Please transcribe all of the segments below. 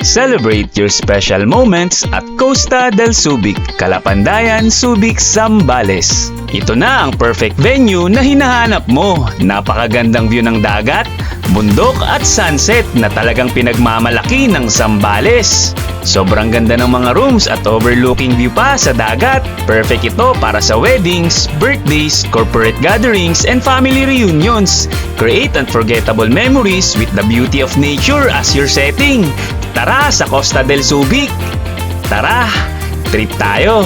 Celebrate your special moments at Costa del Subic, Calapandayan, Subic, Zambales. Ito na ang perfect venue na hinahanap mo. Napakagandang view ng dagat, bundok at sunset na talagang pinagmamalaki ng Zambales. Sobrang ganda ng mga rooms at overlooking view pa sa dagat. Perfect ito para sa weddings, birthdays, corporate gatherings, and family reunions. Create unforgettable memories with the beauty of nature as your setting. Tara sa Costa del Subic! Tara, trip tayo!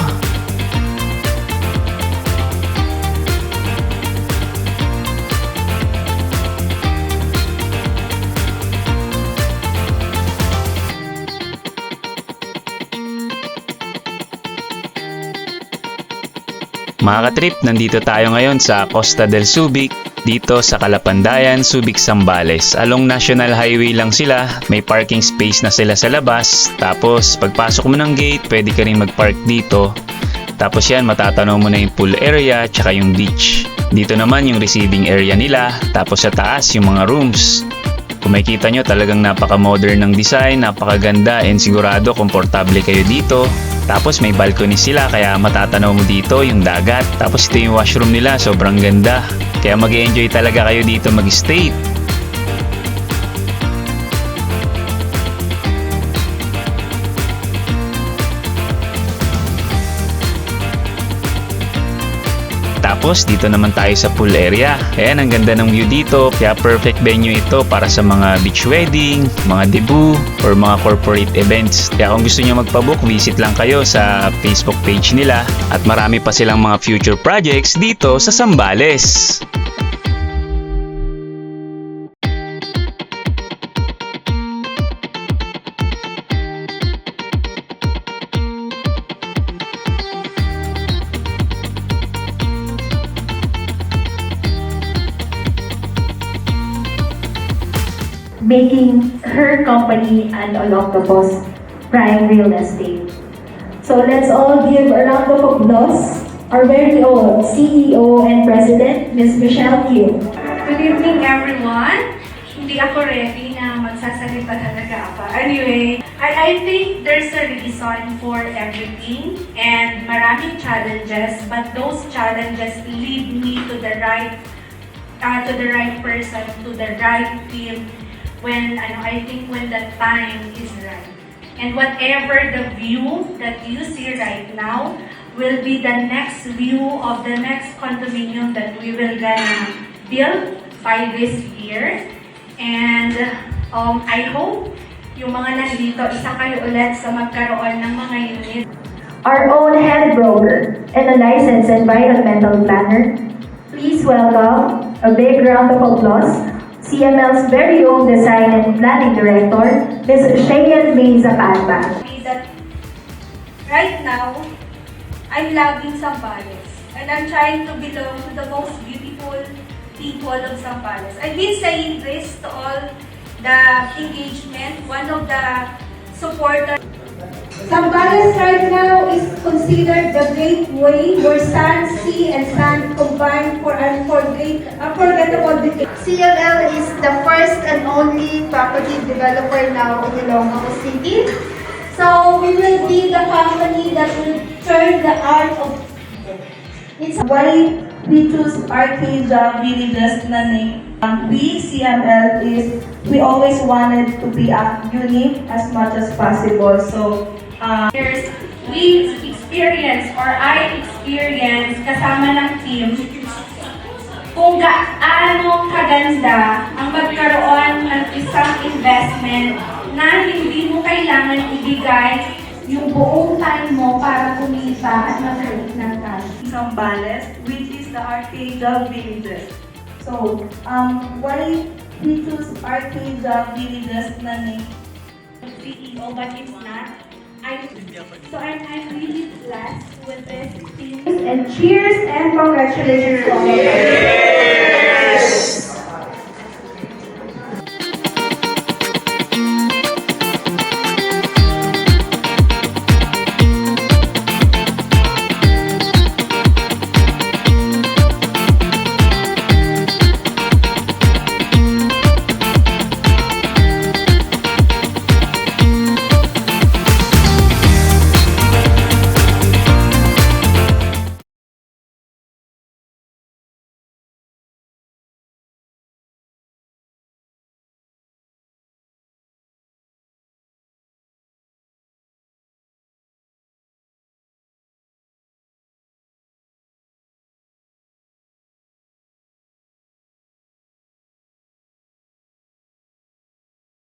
Mga katrip, nandito tayo ngayon sa Costa del Subic, dito sa Calapandayan, Subic, Zambales. Along National Highway lang sila, may parking space na sila sa labas. Tapos pagpasok mo ng gate, pwede ka rin mag-park dito. Tapos yan, matatanaw mo na yung pool area tsaka yung beach. Dito naman yung receiving area nila, tapos sa taas yung mga rooms. Kung makikita nyo, talagang napaka-modern ng design, napakaganda, and sigurado komportable kayo dito. Tapos may balcony sila kaya matatanaw mo dito yung dagat. Tapos ito yung washroom nila, sobrang ganda. Kaya mag-enjoy talaga kayo dito mag-stay. Tapos dito naman tayo sa pool area. Ayan, ang ganda ng view dito. Kaya perfect venue ito para sa mga beach wedding, mga debut, or mga corporate events. Kaya kung gusto niyo magpabook, visit lang kayo sa Facebook page nila. At marami pa silang mga future projects dito sa Zambales. Making her company an Oloctopus Prime Real Estate. So let's all give a round of applause our very own CEO and President, Ms. Michelle Q. Good evening, everyone. Hindi ako ready na magsasalita talaga ako. Anyway, I think there's a reason for everything and maraming challenges, but those challenges lead me to the right person, to the right team. When I think when the time is right. And whatever the view that you see right now will be the next view of the next condominium that we will gonna build by this year. And I hope yung mga nandito, isa kayo ulit sa magkaroon ng mga unit. Our own head broker and a licensed environmental planner, please welcome a big round of applause CML's very own Design and Planning Director, Ms. Cheyenne May Zapata. That right now, I'm loving Zambales and I'm trying to belong to the most beautiful people of Zambales. I've been saying this to all the engagement, one of the supporters. Zambales right now is considered the gateway where sand, sea, and sand combine for unforgettable decades. CML is the first and only property developer now in Ilonggo City. So we will be the company that will turn the art of It's why we choose Arcadia Villages na name. We, CML, we always wanted to be unique as much as possible. So, we experience or I experience kasama ng team kung gaano kaganda ang magkaroon ng isang investment na hindi mo kailangan ibigay yung buong time mo para kumita at mag-create ng cash. Zambales, which is the Arcadia Villages. So, why we choose Arcadia Villages na name? CEO, but it's not. I'm really blessed with this team. and cheers and congratulations to all of you.